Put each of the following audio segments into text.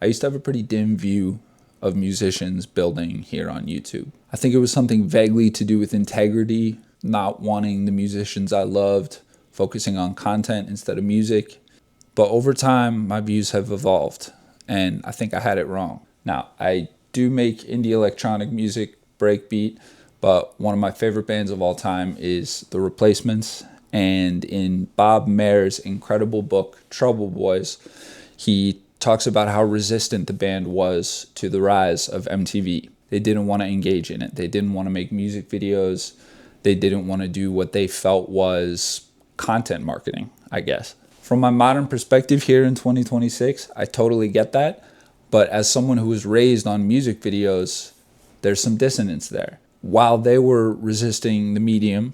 I used to have a pretty dim view of musicians building here on YouTube. I think it was something vaguely to do with integrity, not wanting the musicians I loved, focusing on content instead of music. But over time, my views have evolved, and I think I had it wrong. Now, I do make indie electronic music, breakbeat, but one of my favorite bands of all time is The Replacements. And in Bob Mayer's incredible book, Trouble Boys, he talks about how resistant the band was to the rise of MTV. They didn't want to engage in it. They didn't want to make music videos. They didn't want to do what they felt was content marketing, I guess. From my modern perspective here in 2026, I totally get that. But as someone who was raised on music videos, there's some dissonance there. While they were resisting the medium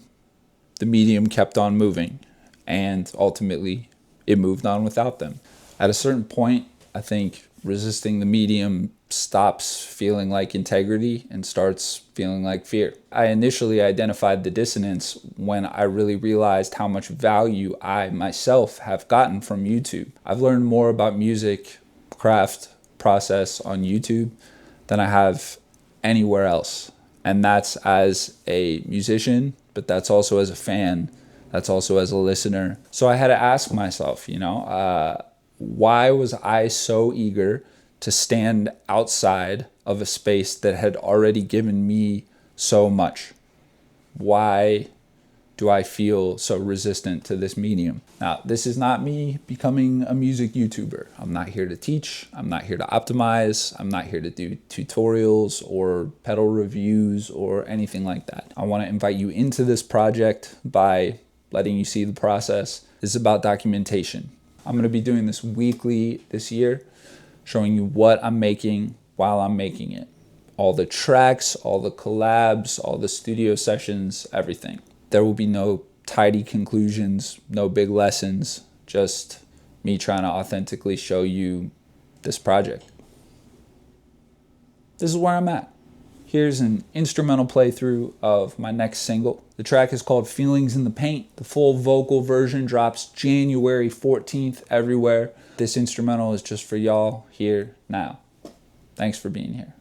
kept on moving. And ultimately, it moved on without them. At a certain point, I think resisting the medium stops feeling like integrity and starts feeling like fear. I initially identified the dissonance when I really realized how much value I myself have gotten from YouTube. I've learned more about music, craft, process on YouTube than I have anywhere else. And that's as a musician, but that's also as a fan. That's also as a listener. So I had to ask myself, why was I so eager to stand outside of a space that had already given me so much? Why do I feel so resistant to this medium? Now, this is not me becoming a music YouTuber. I'm not here to teach. I'm not here to optimize. I'm not here to do tutorials or pedal reviews or anything like that. I want to invite you into this project by letting you see the process. This is about documentation. I'm going to be doing this weekly this year, showing you what I'm making while I'm making it. All the tracks, all the collabs, all the studio sessions, everything. There will be no tidy conclusions, no big lessons, just me trying to authentically show you this project. This is where I'm at. Here's an instrumental playthrough of my next single. The track is called Feelings in the Paint. The full vocal version drops January 14th everywhere. This instrumental is just for y'all here now. Thanks for being here.